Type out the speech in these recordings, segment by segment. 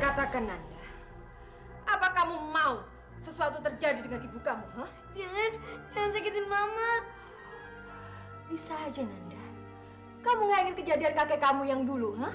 katakan, Nanda. Apa kamu mau sesuatu terjadi dengan ibu kamu, ha? Jangan sakitin Mama. Bisa aja, Nanda. Kamu nggak ingin kejadian kakek kamu yang dulu, ha?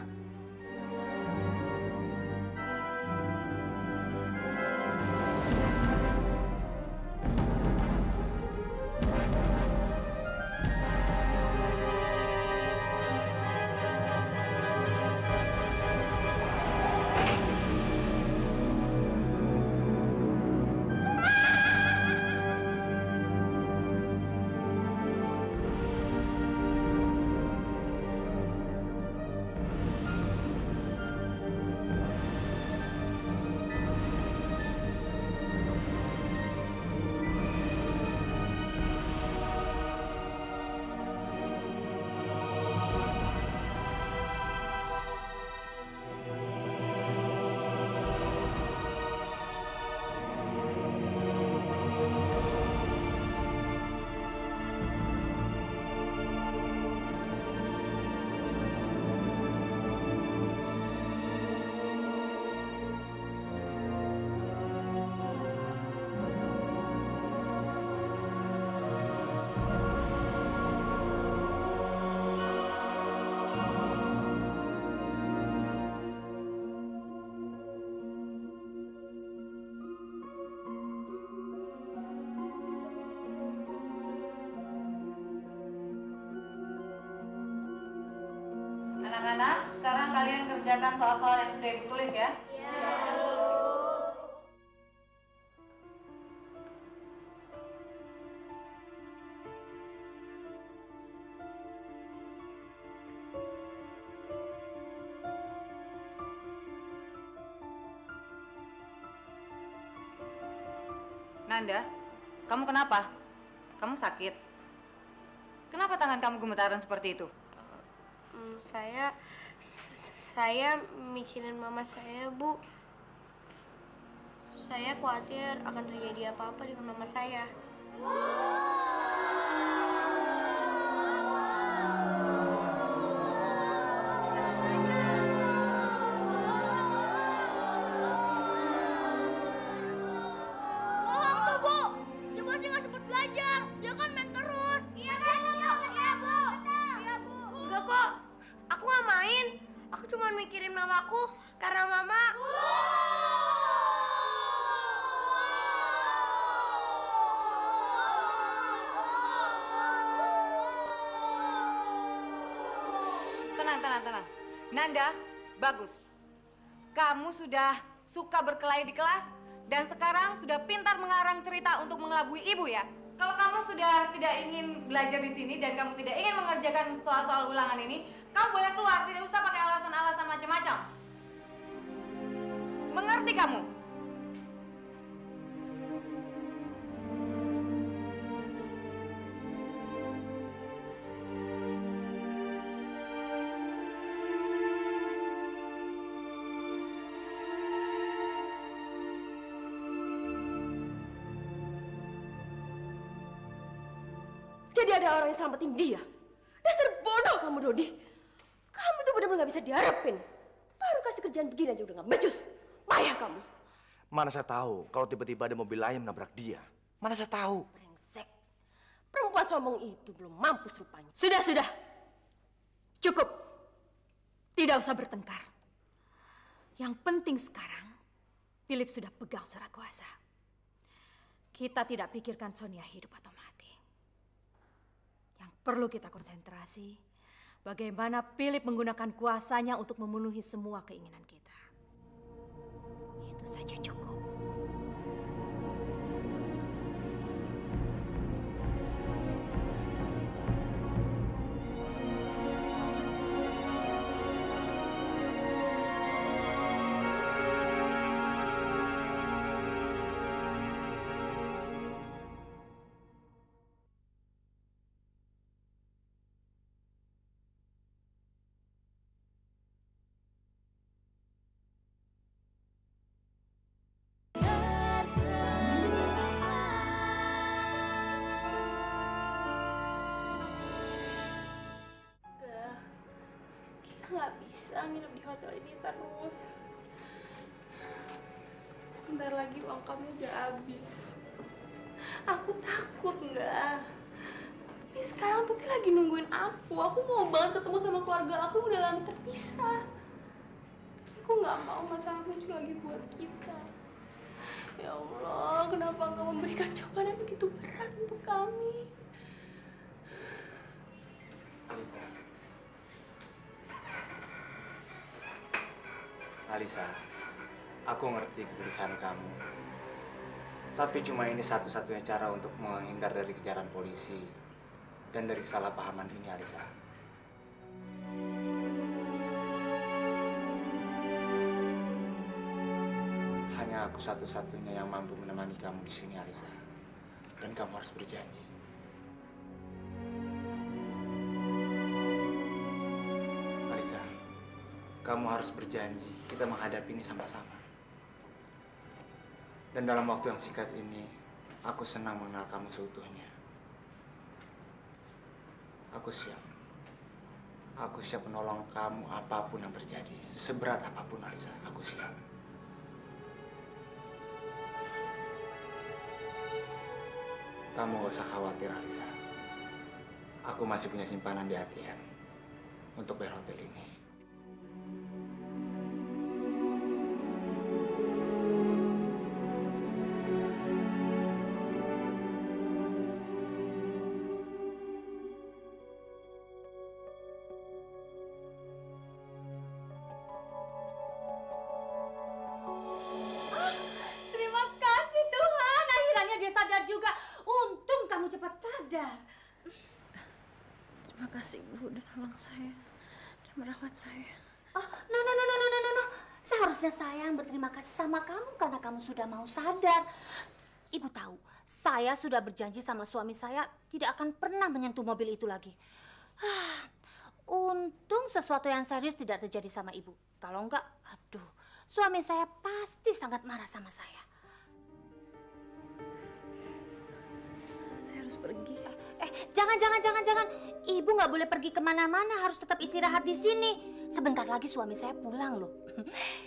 Anak-anak, sekarang kalian kerjakan soal-soal yang sudah Ibu tulis ya. Iya, Bu. Nanda, kamu kenapa? Kamu sakit? Kenapa tangan kamu gemetaran seperti itu? Saya mikirin Mama saya, Bu. Saya khawatir akan terjadi apa-apa dengan Mama saya. Bohong tuh, Bu. Dia pasti nggak sempet belajar. Dia kan main terus. Iya kan? Iya, Bu. Iya, Bu. Enggak kok. Aku nggak main. Aku cuma mikirin mamaku karena Mama. Tenang. Nanda, bagus. Kamu sudah suka berkelahi di kelas dan sekarang sudah pintar mengarang cerita untuk mengelabui ibu ya. Kalau kamu sudah tidak ingin belajar di sini dan kamu tidak ingin mengerjakan soal-soal ulangan ini, kamu boleh keluar, tidak usah pakai alasan-alasan macam-macam. Mengerti kamu? Jadi ada orang yang selamatin dia. Dasar bodoh kamu, Dodi. Kamu tuh benar-benar nggak bisa diharapin. Baru kasih kerjaan begini aja udah nggak becus. Payah kamu. Mana saya tahu kalau tiba-tiba ada mobil lain menabrak dia. Mana saya tahu. Brengsek. Perempuan sombong itu belum mampus rupanya. Sudah. Cukup. Tidak usah bertengkar. Yang penting sekarang, Philip sudah pegang surat kuasa. Kita tidak pikirkan Sonia hidup atau mati. Yang perlu kita konsentrasi, bagaimana Philip menggunakan kuasanya untuk memenuhi semua keinginan kita. Itu saja cukup. Nggak bisa nginep di hotel ini terus. Bentar lagi uang kamu udah habis. Aku takut nggak. Tapi sekarang Tuti lagi nungguin aku. Aku mau banget ketemu sama keluarga aku, udah lama terpisah. Tapi aku nggak mau masalah muncul lagi buat kita. Ya Allah, kenapa Engkau memberikan cobaan yang begitu berat untuk kami? Alisa, aku ngerti kegelisaan kamu. Tapi cuma ini satu-satunya cara untuk menghindar dari kejaran polisi dan dari kesalahpahaman ini, Alisa. Hanya aku satu-satunya yang mampu menemani kamu di sini, Alisa. Dan kamu harus berjanji. Alisa, kamu harus berjanji kita menghadapi ini sama-sama. Dan dalam waktu yang singkat ini, aku senang mengenal kamu seutuhnya. Aku siap. Aku siap menolong kamu apapun yang terjadi. Seberat apapun, Alisa, aku siap. Kamu gak usah khawatir, Alisa. Aku masih punya simpanan di ATM untuk bayar hotel ini. Terima kasih Tuhan, akhirnya dia sadar juga. Untung kamu cepat sadar. Terima kasih Ibu udah nolong saya, udah merawat saya. Oh, no. Seharusnya saya yang berterima kasih sama kamu karena kamu sudah mau sadar. Ibu tahu, saya sudah berjanji sama suami saya tidak akan pernah menyentuh mobil itu lagi. Untung sesuatu yang serius tidak terjadi sama ibu. Kalau enggak, aduh, suami saya pasti sangat marah sama saya. Saya harus pergi. Jangan. Ibu nggak boleh pergi kemana-mana, harus tetap istirahat di sini. Sebentar lagi suami saya pulang loh.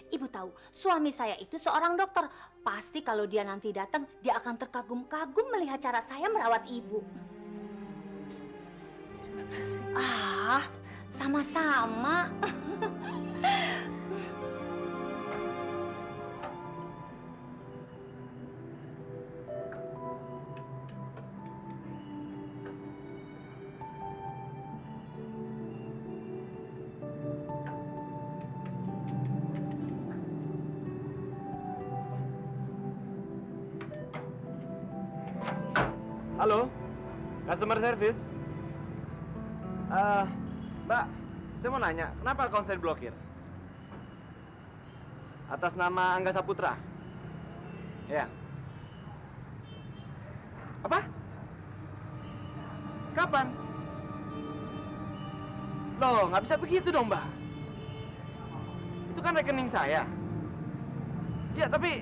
Ibu tahu, suami saya itu seorang dokter. Pasti kalau dia nanti datang, dia akan terkagum-kagum melihat cara saya merawat ibu. Terima kasih. Sama-sama. Halo, customer service. Mbak, saya mau nanya, kenapa akun saya diblokir? Atas nama Angga Saputra. Ya. Apa? Kapan? Loh, nggak bisa begitu dong, Mbak. Itu kan rekening saya. Ya, tapi...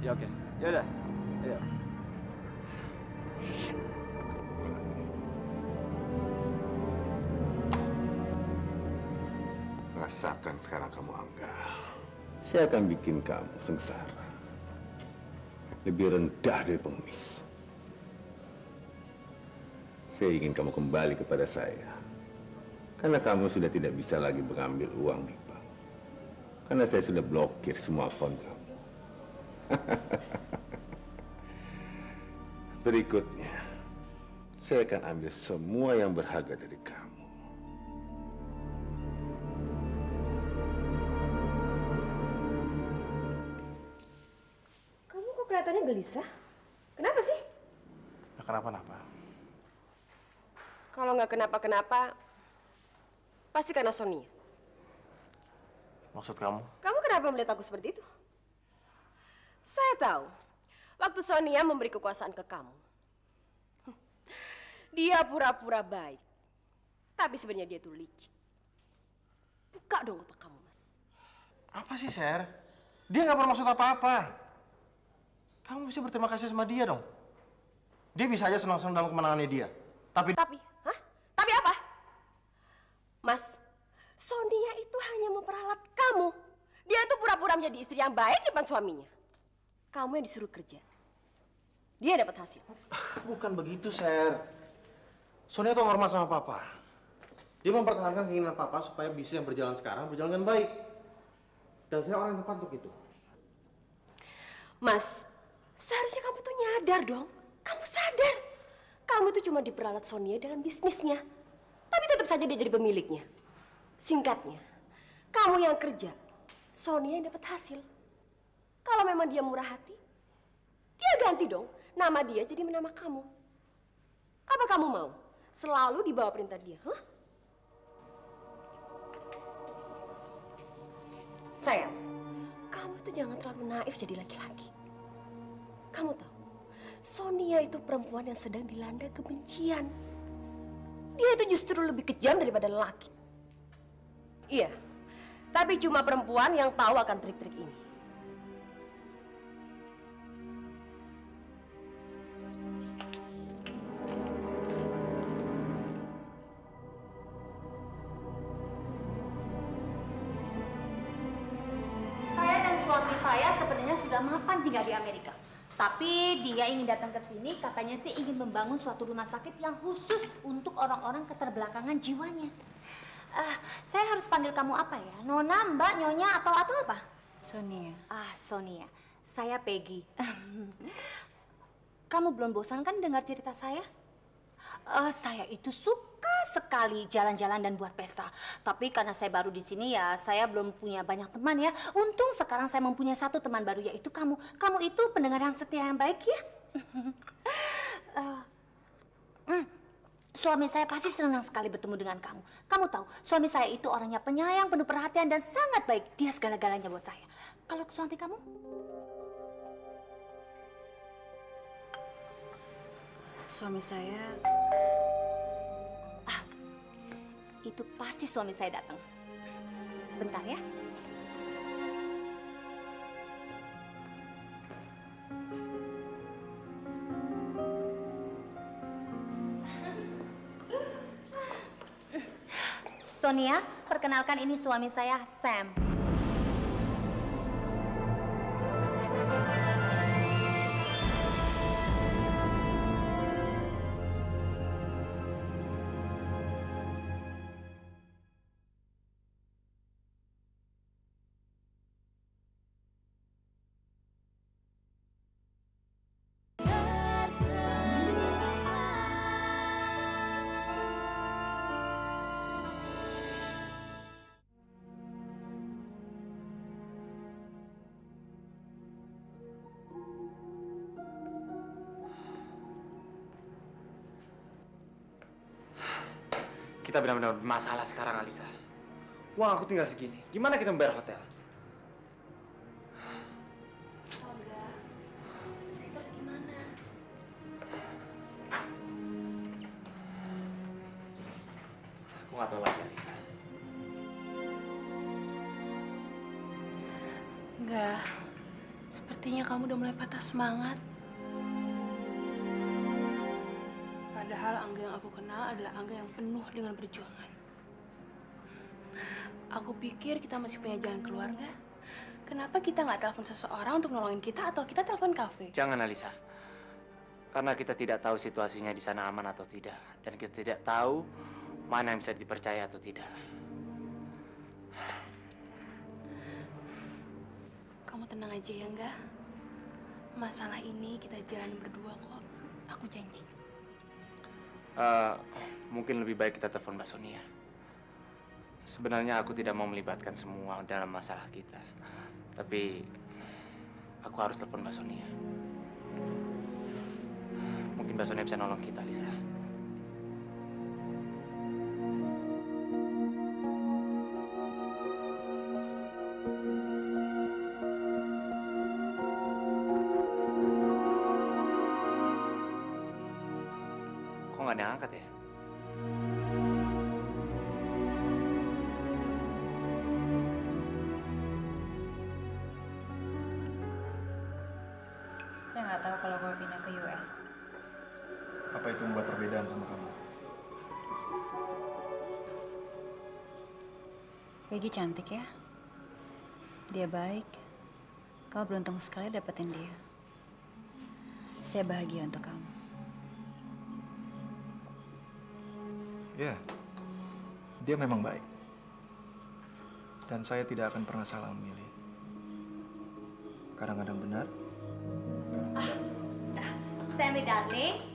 Ya, oke. Ya udah. Ayo. Rasakan sekarang kamu, Angga. Saya akan bikin kamu sengsara. Lebih rendah dari pengemis. Saya ingin kamu kembali kepada saya. Karena kamu sudah tidak bisa lagi mengambil uang di bank. Karena saya sudah blokir semua akun kamu. Berikutnya, saya akan ambil semua yang berharga dari kamu. Kamu kok kelihatannya gelisah? Kenapa sih? Nggak kenapa-napa. Kalau nggak kenapa-kenapa, pasti karena Sonia. Maksud kamu? Kamu kenapa melihat aku seperti itu? Saya tahu, waktu Sonia memberi kekuasaan ke kamu, dia pura-pura baik. Tapi sebenarnya dia tuh licik. Buka dong otak kamu, Mas. Apa sih, Ser? Dia nggak bermaksud apa-apa. Kamu mesti berterima kasih sama dia dong. Dia bisa aja senang-senang dalam kemenangannya dia. Tapi, Hah? Tapi apa? Mas, Sonia itu hanya memperalat kamu. Dia itu pura-pura pura-pura menjadi istri yang baik di depan suaminya. Kamu yang disuruh kerja. Dia dapat hasil. Bukan begitu, Ser. Sonia tuh hormat sama papa. Dia mempertahankan keinginan papa supaya bisnis yang berjalan sekarang berjalan dengan baik. Dan saya orang yang tepat untuk itu. Mas, seharusnya kamu tuh nyadar dong. Kamu sadar. Kamu itu cuma diperalat Sonia dalam bisnisnya. Tapi tetap saja dia jadi pemiliknya. Singkatnya, kamu yang kerja, Sonia yang dapat hasil. Kalau memang dia murah hati, dia ganti dong nama dia jadi nama kamu. Apa kamu mau selalu di bawah perintah dia? Hah? Sayang, kamu itu jangan terlalu naif jadi laki-laki. Kamu tahu, Sonia itu perempuan yang sedang dilanda kebencian. Dia itu justru lebih kejam daripada lelaki. Iya, tapi cuma perempuan yang tahu akan trik-trik ini. Saya dan suami saya sebenarnya sudah mapan tinggal di Amerika. Tapi dia ingin datang ke sini, katanya sih ingin membangun suatu rumah sakit yang khusus untuk orang-orang keterbelakangan jiwanya. Saya harus panggil kamu apa ya? Nona, Mbak, Nyonya, atau apa? Sonia. Sonia. Saya Peggy. Kamu belum bosan kan dengar cerita saya? Saya itu suka sekali jalan-jalan dan buat pesta. Tapi karena saya baru di sini ya, saya belum punya banyak teman ya. Untung sekarang saya mempunyai satu teman baru, yaitu kamu. Kamu itu pendengar yang setia yang baik ya. Suami saya pasti senang sekali bertemu dengan kamu. Kamu tahu, suami saya itu orangnya penyayang, penuh perhatian, dan sangat baik. Dia segala-galanya buat saya. Kalau suami kamu? Suami saya... Itu pasti suami saya datang. Sebentar ya. Sonia, perkenalkan ini suami saya, Sam. Kita benar-benar bermasalah sekarang, Alisa. Uang aku tinggal segini. Gimana kita membayar hotel? Olga, terus gimana? Aku nggak tahu lagi, Alisa. Enggak, sepertinya kamu udah mulai patah semangat. Padahal Angga yang aku kenal adalah Angga yang penuh dengan perjuangan. Aku pikir kita masih punya jalan keluarga. Kenapa kita nggak telepon seseorang untuk nolongin kita atau kita telepon kafe? Jangan, Alisa. Karena kita tidak tahu situasinya di sana aman atau tidak. Dan kita tidak tahu mana yang bisa dipercaya atau tidak. Kamu tenang aja ya, enggak? Masalah ini kita jalan berdua kok. Aku janji. Mungkin lebih baik kita telepon Mbak Sonia. Sebenarnya aku tidak mau melibatkan semua dalam masalah kita. Tapi aku harus telepon Mbak Sonia. Mungkin Mbak Sonia bisa nolong kita, Lisa. Kok nggak diangkat ya? Saya nggak tahu kalau gue pindah ke US. Apa itu membuat perbedaan sama kamu? Peggy cantik ya. Dia baik. Kamu beruntung sekali dapetin dia. Saya bahagia untuk kamu. Ya, dia memang baik. Dan saya tidak akan pernah salah memilih. Kadang-kadang benar. Sammy darling,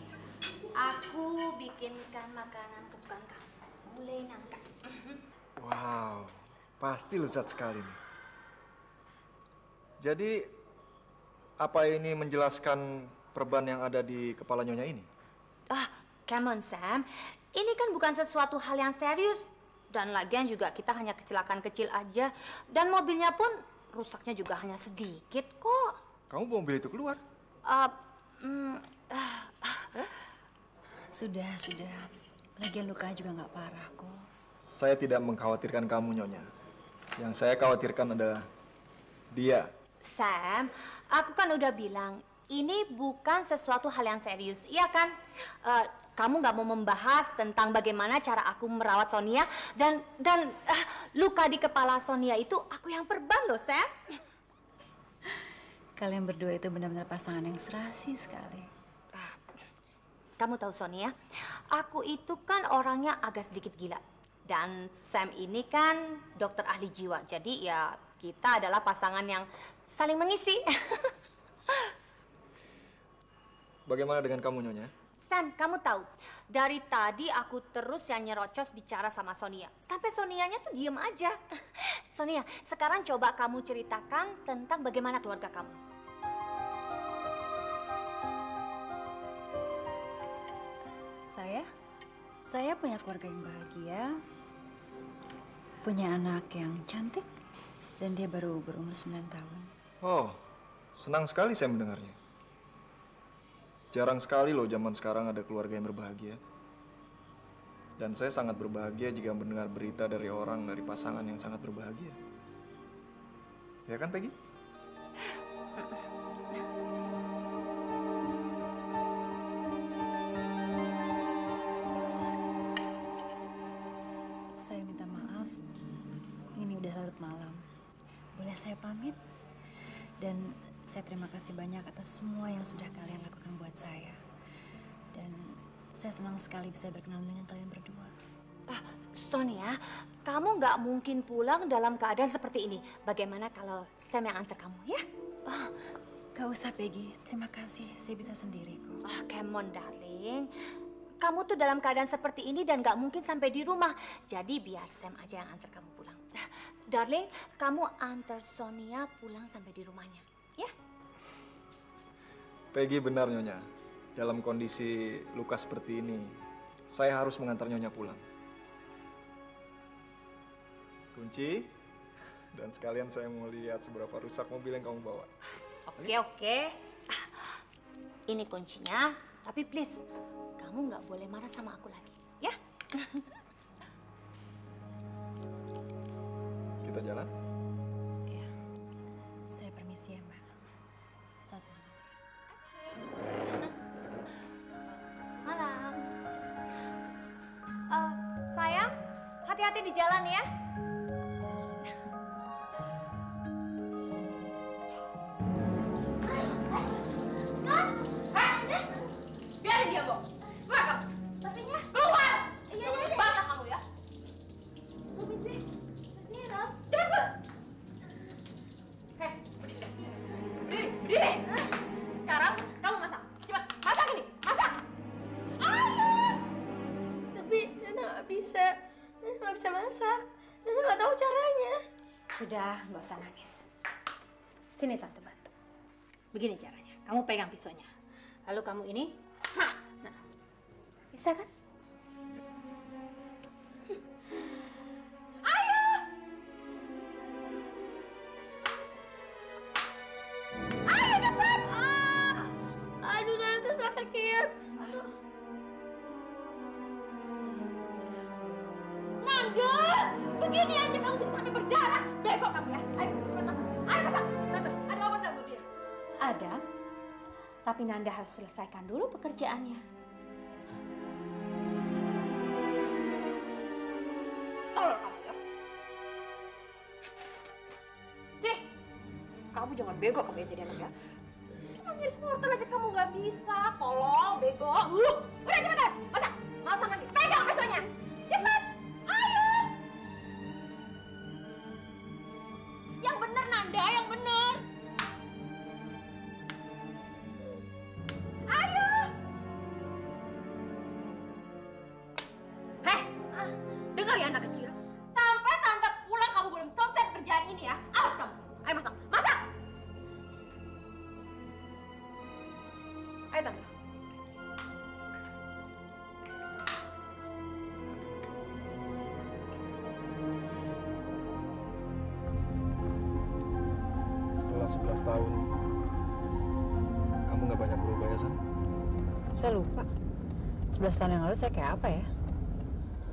aku bikinkan makanan kesukaan kamu. Mulai nangka. Wow, pasti lezat sekali nih. Jadi, apa ini menjelaskan perban yang ada di kepala Nyonya ini? Come on Sam, ini kan bukan sesuatu hal yang serius. Dan lagian juga kita hanya kecelakaan kecil aja. Dan mobilnya pun rusaknya juga hanya sedikit kok. Kamu bawa mobil itu keluar? Sudah. Lagian lukanya juga nggak parah kok. Saya tidak mengkhawatirkan kamu, Nyonya. Yang saya khawatirkan adalah dia. Sam, aku kan udah bilang, ini bukan sesuatu hal yang serius, iya kan? Kamu nggak mau membahas tentang bagaimana cara aku merawat Sonia dan luka di kepala Sonia itu aku yang perban loh, Sam. Kalian berdua itu benar-benar pasangan yang serasi sekali. Kamu tahu Sonia, aku itu kan orangnya agak sedikit gila. Dan Sam ini kan dokter ahli jiwa, jadi ya kita adalah pasangan yang saling mengisi. Bagaimana dengan kamu, Nyonya? Sam, kamu tahu, dari tadi aku terus yang nyerocos bicara sama Sonia. Sampai Sonianya tuh diem aja. Sonia, sekarang coba kamu ceritakan tentang bagaimana keluarga kamu. Saya punya keluarga yang bahagia, punya anak yang cantik, dan dia baru berumur 9 tahun. Oh, senang sekali saya mendengarnya. Jarang sekali loh zaman sekarang ada keluarga yang berbahagia. Dan saya sangat berbahagia jika mendengar berita dari orang, dari pasangan yang sangat berbahagia. Ya kan, Peggy? Saya minta maaf, ini udah larut malam. Boleh saya pamit? Dan saya terima kasih banyak atas semua yang sudah kalian lakukan buat saya. Dan saya senang sekali bisa berkenalan dengan kalian berdua. Sonia, kamu nggak mungkin pulang dalam keadaan seperti ini. Bagaimana kalau Sam yang antar kamu, ya? Gak usah, Peggy. Terima kasih, saya bisa sendiri kok. Come on, darling. Kamu tuh dalam keadaan seperti ini dan nggak mungkin sampai di rumah. Jadi biar Sam aja yang antar kamu pulang. Darling, kamu antar Sonia pulang sampai di rumahnya, ya? Peggy benar, Nyonya. Dalam kondisi luka seperti ini, saya harus mengantar Nyonya pulang. Kunci, dan sekalian saya mau lihat seberapa rusak mobil yang kamu bawa. Oke. Ini kuncinya, tapi please, kamu nggak boleh marah sama aku lagi, ya? Kita jalan? Ya, saya permisi ya, Mbak. Selamat malam. Malam. Sayang, hati-hati di jalan ya. Biarin dia, Bo. Keluar kamu. Tapinya? Keluar! Iya. Bantah kamu ya. Permisi. Sini, Rob. Cepat keluar. Hei, berdiri. Sekarang kamu masak. Cepat, masak ini. Masak. Ayo. Tapi Nana nggak bisa. Nana nggak bisa masak. Nana nggak tahu caranya. Sudah, nggak usah nangis. Sini Tante bantu. Begini caranya. Kamu pegang pisaunya. Lalu kamu ini. Nah, bisa kan? Ayo! Ayo cepat! Aduh, Tante sakit. Aduh. Nanda! Begini aja kamu bisa sampai berdarah. Bego kamu ya. Ayo, cepat masak. Ayo masak. Tante, ada obat nggak buat dia? Ada. Tapi Nanda harus selesaikan dulu pekerjaannya. Tolong kamu ya. Sih, kamu jangan bego kamu ya jadi anak ya. Cuma ngiris wortel aja kamu nggak bisa, tolong, bego. Udah cepetan, masak lagi. Pegang pesonya, cepet, ayo. Yang bener Nanda, yang bener. Ayo. Dengar ya anak kecil. Sampai tante pulang kamu belum selesai kerjaan ini ya. Awas kamu. Ayo masak. Ayo tante. Setelah 11 tahun, kamu nggak banyak berubah ya, San? Saya lupa. 11 tahun yang lalu saya kayak apa ya?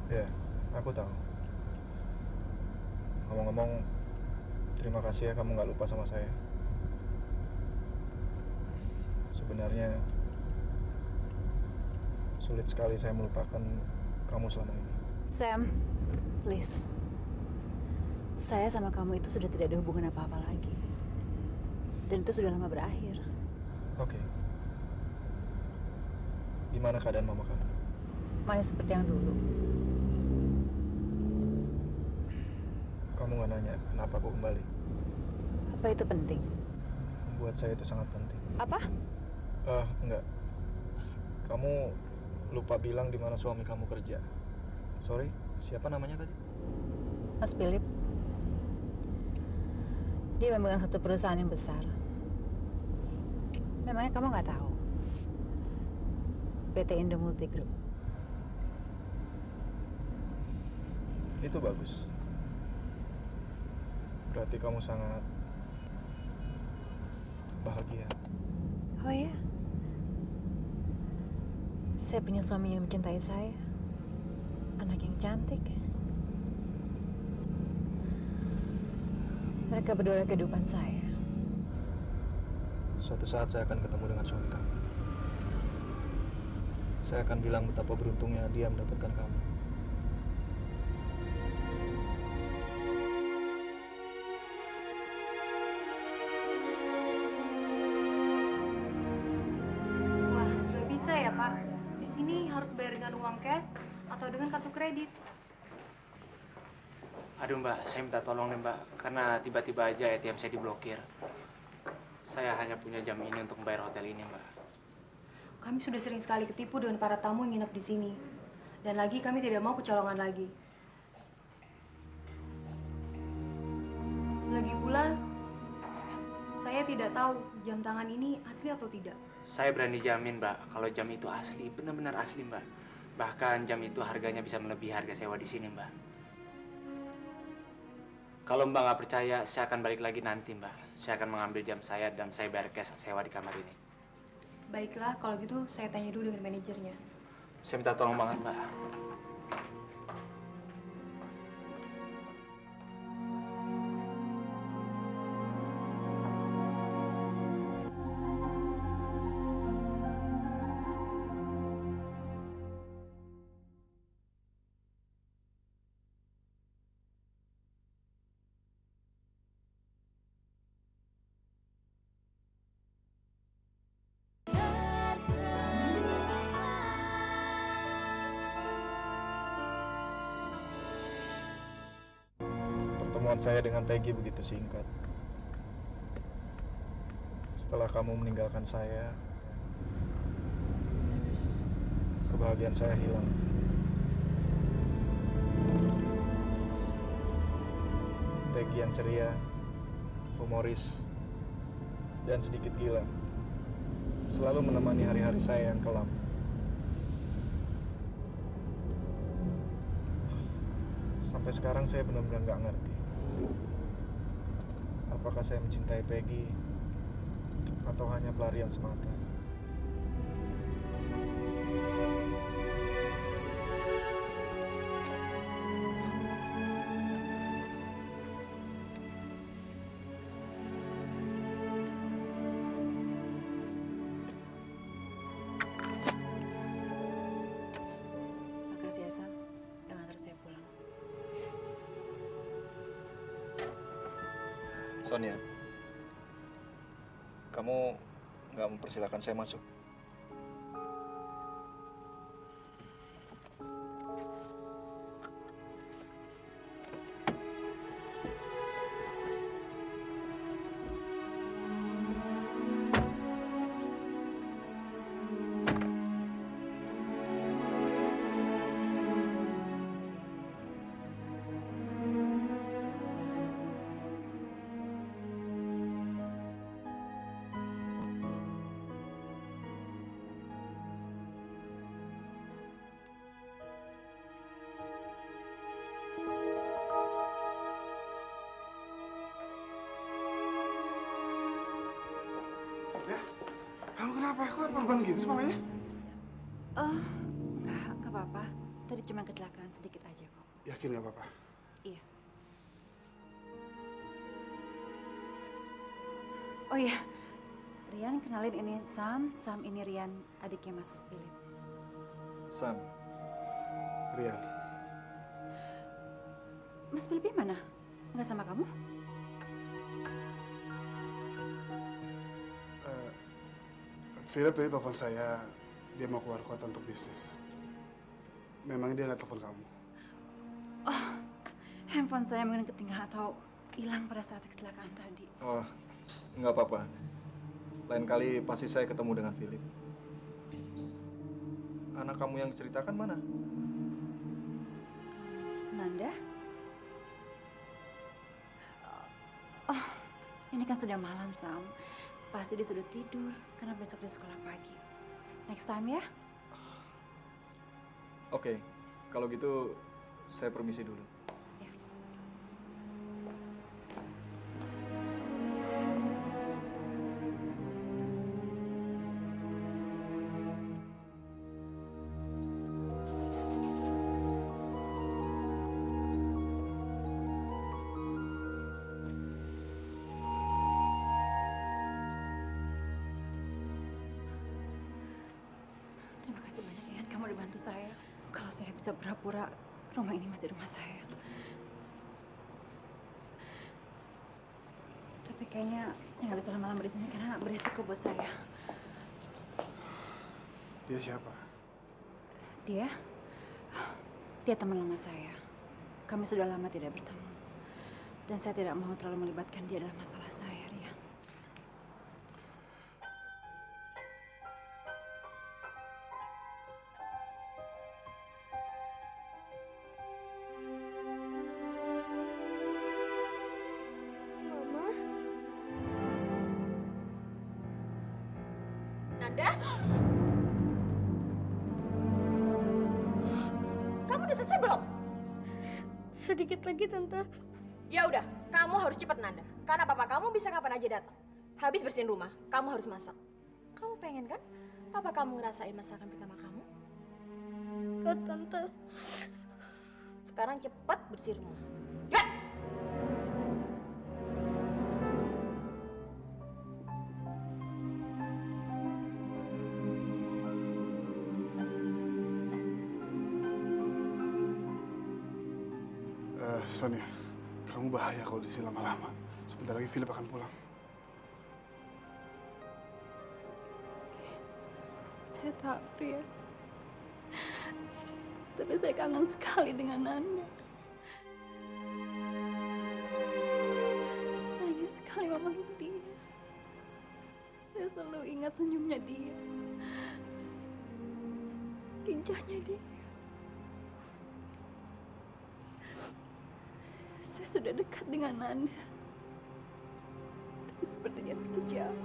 Ya, aku tahu. Ngomong-ngomong, terima kasih ya kamu nggak lupa sama saya. Sebenarnya sulit sekali saya melupakan kamu selama ini. Sam, please. Saya sama kamu itu sudah tidak ada hubungan apa-apa lagi. Dan itu sudah lama berakhir. Oke. Gimana keadaan mama kamu? Masih seperti yang dulu. Kamu nggak nanya kenapa aku kembali? Apa itu penting? Buat saya itu sangat penting. Apa? Enggak. Kamu lupa bilang di mana suami kamu kerja. Sorry, siapa namanya tadi? Mas Philip. Dia memegang satu perusahaan yang besar. Memangnya kamu nggak tahu? PT Indo Multi Group. Itu bagus. Berarti kamu sangat bahagia. Oh ya? Saya punya suami yang mencintai saya. Anak yang cantik. Mereka berdua kehidupan saya. Suatu saat saya akan ketemu dengan suami kamu. Saya akan bilang betapa beruntungnya dia mendapatkan kamu. Wah, nggak bisa ya, Pak. Di sini harus bayar dengan uang cash atau dengan kartu kredit. Aduh Mbak, saya minta tolong nih Mbak, karena tiba-tiba aja ATM saya diblokir. Saya hanya punya jam ini untuk membayar hotel ini Mbak. Kami sudah sering sekali ketipu dengan para tamu yang nginep di sini. Dan lagi kami tidak mau kecolongan lagi. Lagi pula, saya tidak tahu jam tangan ini asli atau tidak. Saya berani jamin Mbak, kalau jam itu asli, benar-benar asli Mbak. Bahkan jam itu harganya bisa melebihi harga sewa di sini Mbak. Kalau Mbak nggak percaya, saya akan balik lagi nanti Mbak. Saya akan mengambil jam saya dan saya bayar cash sewa di kamar ini. Baiklah, kalau gitu saya tanya dulu dengan manajernya. Saya minta tolong banget Mbak. Pertemuan saya dengan Peggy begitu singkat. Setelah kamu meninggalkan saya, kebahagiaan saya hilang. Peggy yang ceria, humoris, dan sedikit gila, selalu menemani hari-hari saya yang kelam. Sampai sekarang saya benar-benar nggak ngerti. Apakah saya mencintai Peggy atau hanya pelarian semata? Makasih ya, Sam. Udah nganter saya pulang. Sonia, kamu nggak mempersilahkan saya masuk? Kamu kenapa? Kok korban gitu kepalanya? Nggak apa-apa. Tadi cuma kecelakaan sedikit aja kok. Yakin nggak apa-apa? Iya. Oh iya, Rian kenalin ini Sam. Sam ini Rian, adiknya Mas Philip. Sam. Rian. Mas Philip mana? Nggak sama kamu? Philip tadi telepon saya, dia mau keluar kota untuk bisnis. Memangnya dia nggak telepon kamu? Oh, handphone saya mungkin ketinggalan atau hilang pada saat kecelakaan tadi. Oh, nggak apa-apa. Lain kali pasti saya ketemu dengan Philip. Anak kamu yang ceritakan mana? Nanda? Oh, ini kan sudah malam, Sam. Pasti dia sudah tidur, karena besok dia sekolah pagi. Next time ya? Oke, kalau gitu saya permisi dulu. Ya. Terima kasih banyak ya, kamu udah bantu saya. Kalau saya bisa pura-pura rumah ini masih rumah saya. Tapi kayaknya saya nggak bisa lama-lama di sini karena beresiko buat saya. Dia siapa? Dia? Dia teman lama saya. Kami sudah lama tidak bertemu. Dan saya tidak mau terlalu melibatkan dia dalam masalah saya, Rian. Mama? Nanda? Kamu udah selesai belum? Sedikit lagi, Tante. Ya udah, kamu harus cepat Nanda. Karena papa kamu bisa kapan aja datang. Habis bersihin rumah, kamu harus masak. Kamu pengen kan papa kamu ngerasain masakan pertama kamu? Ya, Tante. Sekarang cepat bersih rumah. Cepat! Sonia, kamu bahaya kalau di sini lama-lama. Sebentar lagi Philip akan pulang. Saya tahu, Rian. Tapi saya kangen sekali dengan Nanda. Sayangnya sekali memeluk dia. Saya selalu ingat senyumnya dia. Lincahnya dia. Saya sudah dekat dengan Nanda. Tapi sepertinya masih jauh.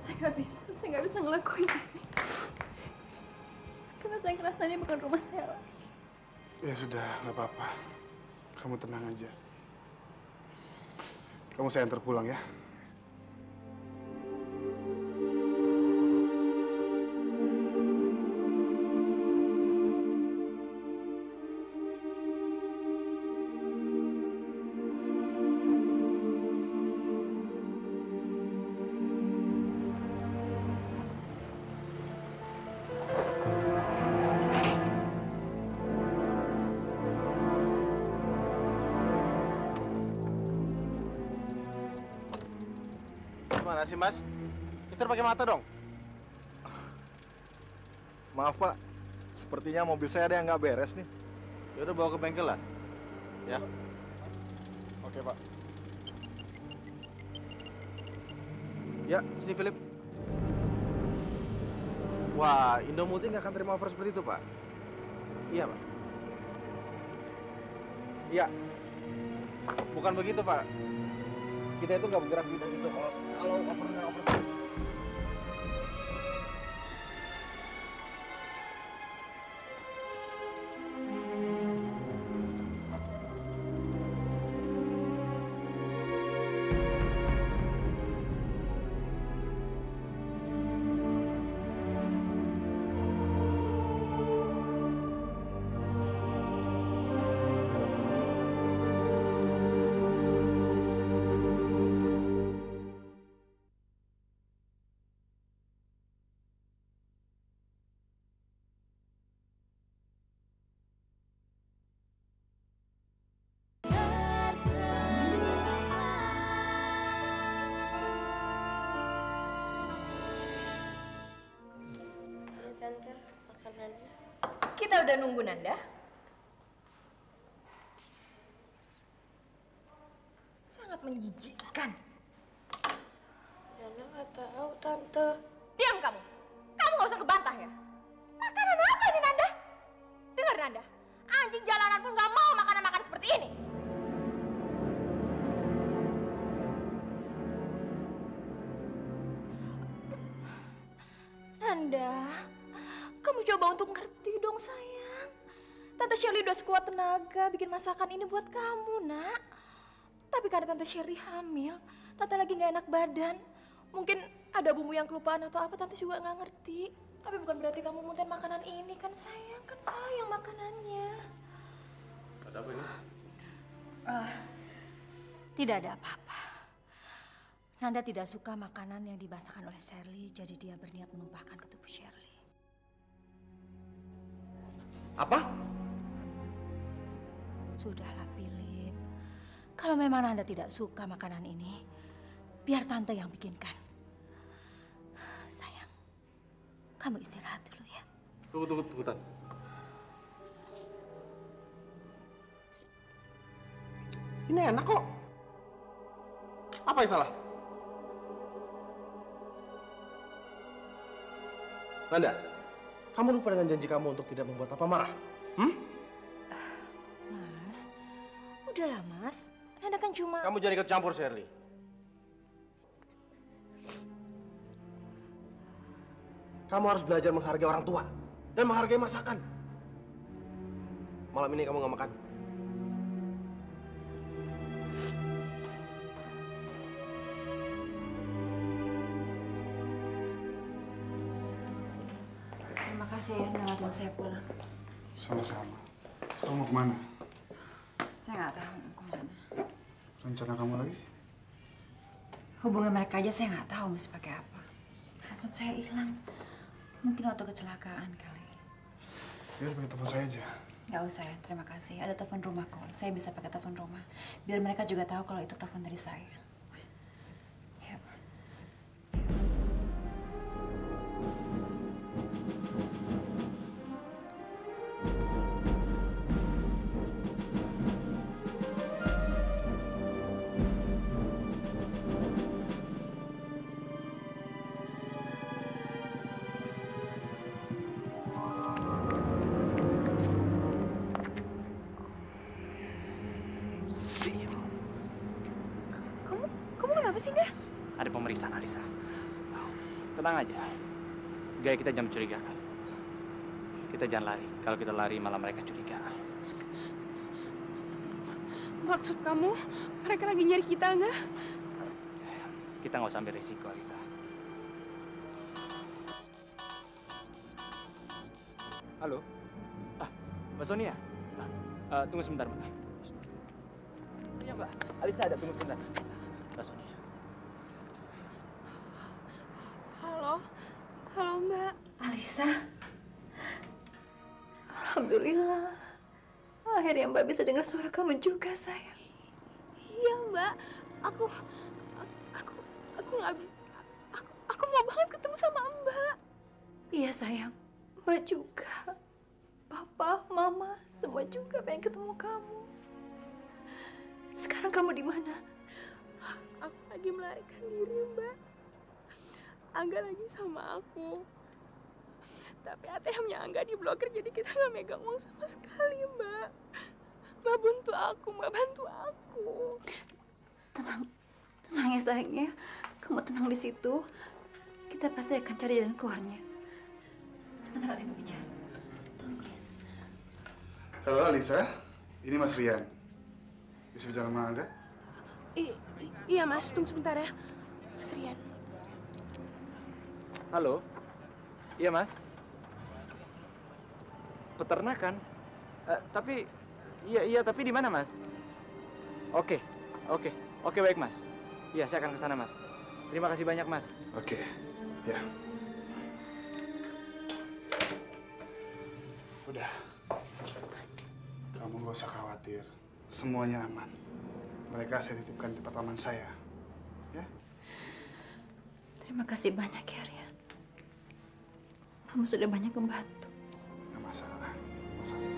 Saya nggak bisa ngelakuin ini. Karena saya ngerasa ini bukan rumah saya lagi. Ya sudah, nggak apa-apa. Kamu tenang aja. Kamu saya antar pulang ya. Gimana sih, Mas? Nyetir pakai mata dong. Maaf, Pak. Sepertinya mobil saya ada yang nggak beres nih. Ya udah bawa ke bengkel lah. Ya. Oke, Pak. Ya, sini Philip. Wah, Indomulti nggak akan terima offer seperti itu, Pak. Iya, Pak. Iya. Bukan begitu, Pak. Kita itu nggak bergerak gitu kalau offer dengan offer. Tante, makanannya. Kita udah nunggu Nanda. Sangat menjijikkan. Nanda nggak tahu, Tante. Diam kamu. Kamu nggak usah ngebantah ya. Makanan apa ini Nanda? Dengar Nanda, anjing jalanan pun nggak mau makanan-makanan seperti ini. Nanda, kamu coba untuk ngerti dong sayang. Tante Shirley udah sekuat tenaga bikin masakan ini buat kamu, nak. Tapi karena Tante Shirley hamil, Tante lagi nggak enak badan. Mungkin ada bumbu yang kelupaan atau apa, Tante juga nggak ngerti. Tapi bukan berarti kamu muntahin makanan ini kan sayang makanannya. Ada apa ini? Tidak ada apa-apa. Nanda tidak suka makanan yang dibasahkan oleh Shirley, jadi dia berniat menumpahkan ke tubuh Shirley. Apa? Sudahlah, Philip. Kalau memang Nanda tidak suka makanan ini, biar Tante yang bikinkan. Sayang, kamu istirahat dulu ya. Tunggu, Tante. Ini enak kok. Apa yang salah? Nanda, kamu lupa dengan janji kamu untuk tidak membuat Papa marah? Mas, udahlah Mas. Nanda kan cuma... Kamu jangan ikut campur, Shirley. Kamu harus belajar menghargai orang tua dan menghargai masakan. Malam ini kamu nggak makan. Terima kasih ya ngelatin saya pulang. Sama-sama. Sekarang mau kemana? Saya nggak tahu mau kemana. Rencana kamu lagi? Hubungan mereka aja saya nggak tahu mesti pakai apa. Handphone saya hilang. Mungkin waktu kecelakaan kali. Biar pakai telepon saya aja. Nggak usah ya, terima kasih. Ada telepon rumah kok. Saya bisa pakai telepon rumah. Biar mereka juga tahu kalau itu telepon dari saya. Yuk. Kamu kenapa sih, Dah? Ada pemeriksaan, Alisa. Tenang aja. Gaya kita jangan mencurigakan. Kita jangan lari. Kalau kita lari malah mereka curiga. Maksud kamu, mereka lagi nyari kita, nggak? Kita nggak usah ambil resiko, Alisa. Halo? Mbak Sonia? Tunggu sebentar, Mbak. Iya, Mbak. Alisa ada, tunggu sebentar. Mbak Sonia. Halo, Mbak. Alisa. Alhamdulillah. Akhirnya Mbak bisa dengar suara kamu juga, sayang. Iya, Mbak. Aku Aku nggak bisa. Aku mau banget ketemu sama Mbak. Iya sayang, Mbak juga. Papa, Mama, semua juga pengen ketemu kamu. Sekarang kamu di mana? Aku lagi melarikan diri, Mbak. Angga lagi sama aku. Tapi ATM-nya Angga diblokir, jadi kita nggak megang uang sama sekali, Mbak. Mbak bantu aku, Mbak bantu aku. Tenang, tenang ya sayangnya. Kamu tenang di situ. Kita pasti akan cari jalan keluarnya. Sebentar ada yang bicara. Tunggu ya. Halo Alisa, ini Mas Rian. Bisa bicara sama Angga? Iya Mas, tunggu sebentar ya. Mas Rian. Halo? Iya, Mas? Peternakan? Tapi di mana, Mas? Oke, baik, Mas. Iya, saya akan ke sana, Mas. Terima kasih banyak, Mas. Oke, ya. Udah. Kamu nggak usah khawatir. Semuanya aman. Mereka saya titipkan di tempat aman saya. Ya? Terima kasih banyak ya, Rian. Kamu sudah banyak membantu. Nggak masalah. Masalah.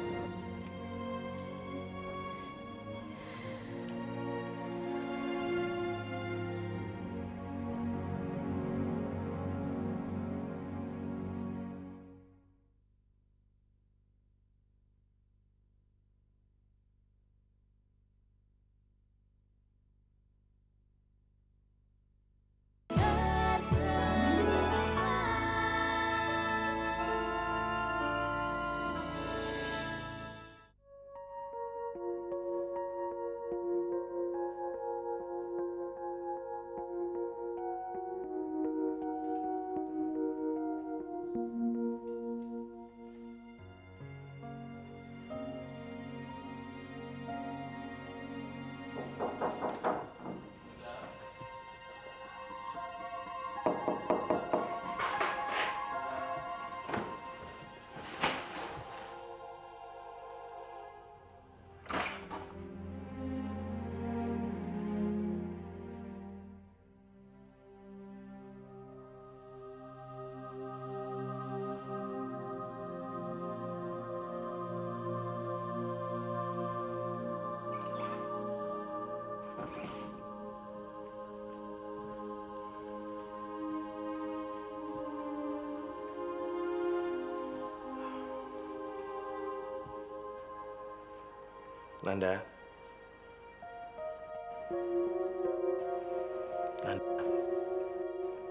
Nanda,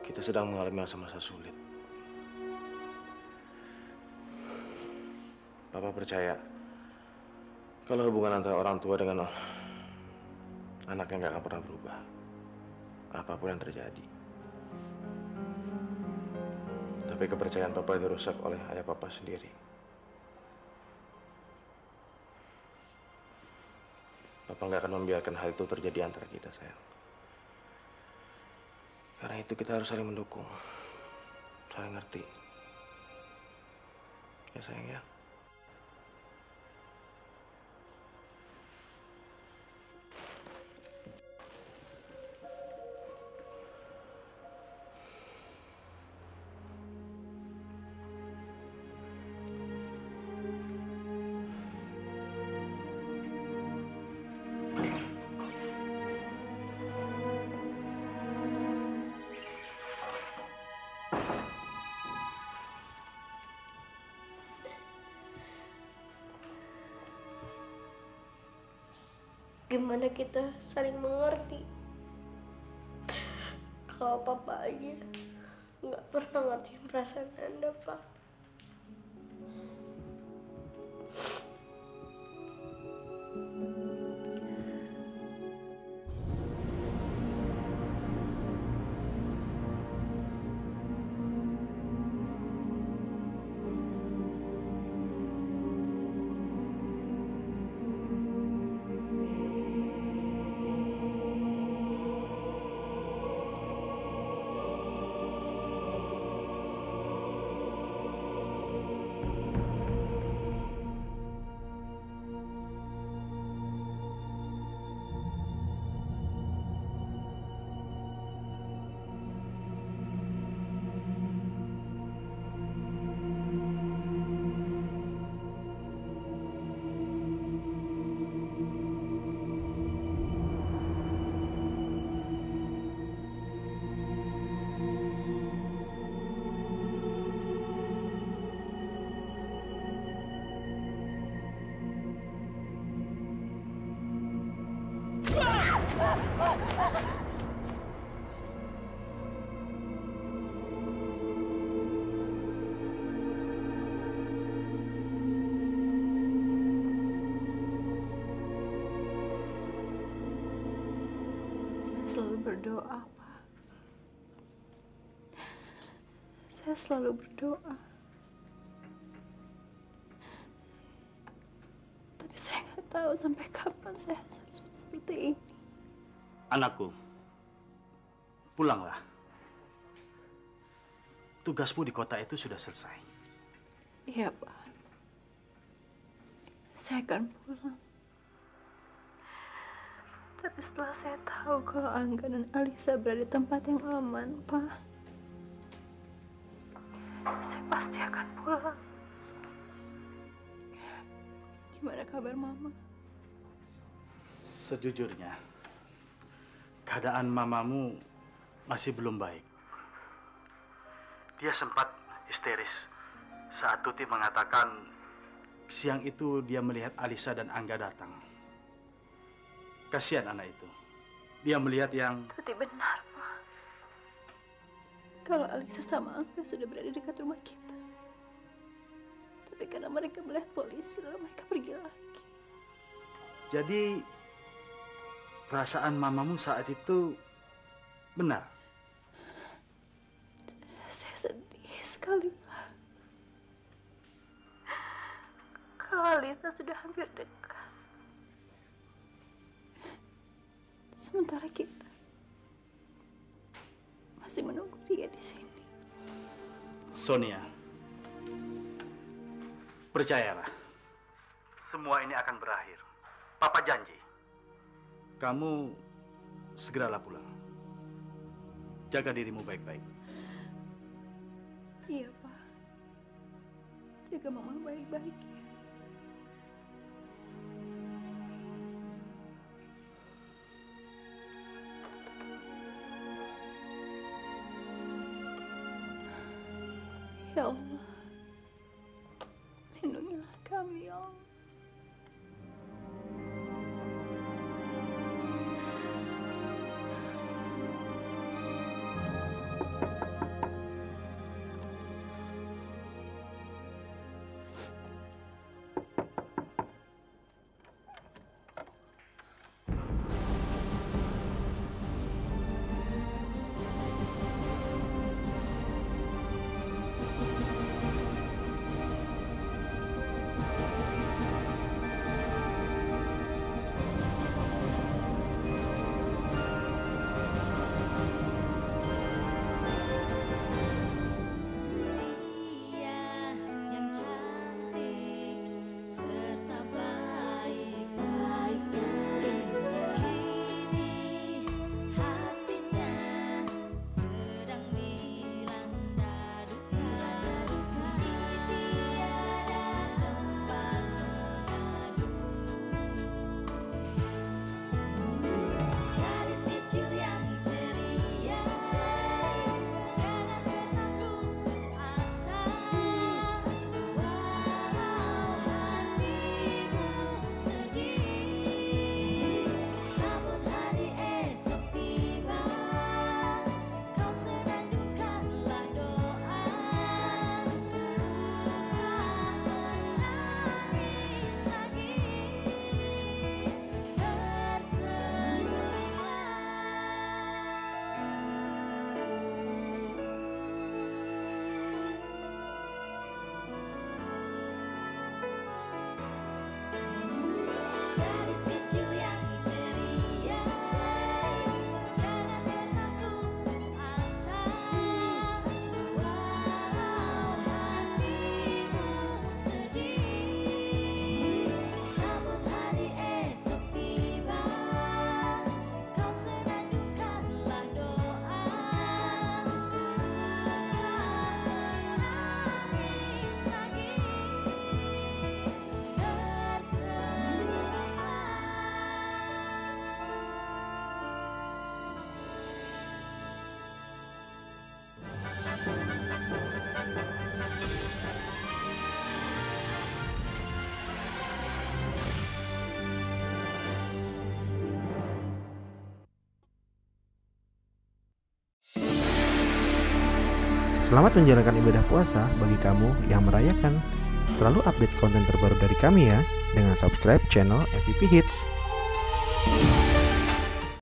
kita sedang mengalami masa-masa sulit. Papa percaya kalau hubungan antara orang tua dengan anaknya nggak akan pernah berubah, apapun yang terjadi. Tapi kepercayaan Papa dirusak oleh ayah Papa sendiri. Papa nggak akan membiarkan hal itu terjadi antara kita, sayang. Karena itu kita harus saling mendukung, saling ngerti. Ya sayang ya. Gimana kita saling mengerti? Kalau Papa aja nggak pernah ngertiin perasaan Anda, Pak. Saya selalu berdoa, Pak. Saya selalu berdoa. Tapi saya nggak tahu sampai kapan saya harus seperti ini. Anakku, pulanglah. Tugasmu di kota itu sudah selesai. Iya, Pak. Saya akan pulang. Tapi setelah saya tahu kalau Angga dan Alisa berada di tempat yang aman, Pak, saya pasti akan pulang. Gimana kabar Mama? Sejujurnya, keadaan mamamu masih belum baik. Dia sempat histeris saat Tuti mengatakan siang itu dia melihat Alisa dan Angga datang. Kasihan anak itu. Dia melihat yang... Tuti benar, Pak. Kalau Alisa sama Angga sudah berada dekat rumah kita. Tapi karena mereka melihat polisi, lalu mereka pergi lagi. Jadi, perasaan mamamu saat itu benar? Saya sedih sekali, Pak. Kalau Alisa sudah hampir dekat. Sementara kita masih menunggu dia di sini. Sonia, percayalah, semua ini akan berakhir. Papa janji. Kamu segeralah pulang. Jaga dirimu baik-baik. Iya, Pak. Jaga Mama baik-baik ya. Ya Allah, lindungilah kami, ya Allah. Selamat menjalankan ibadah puasa bagi kamu yang merayakan. Selalu update konten terbaru dari kami ya, dengan subscribe channel MVP Hits.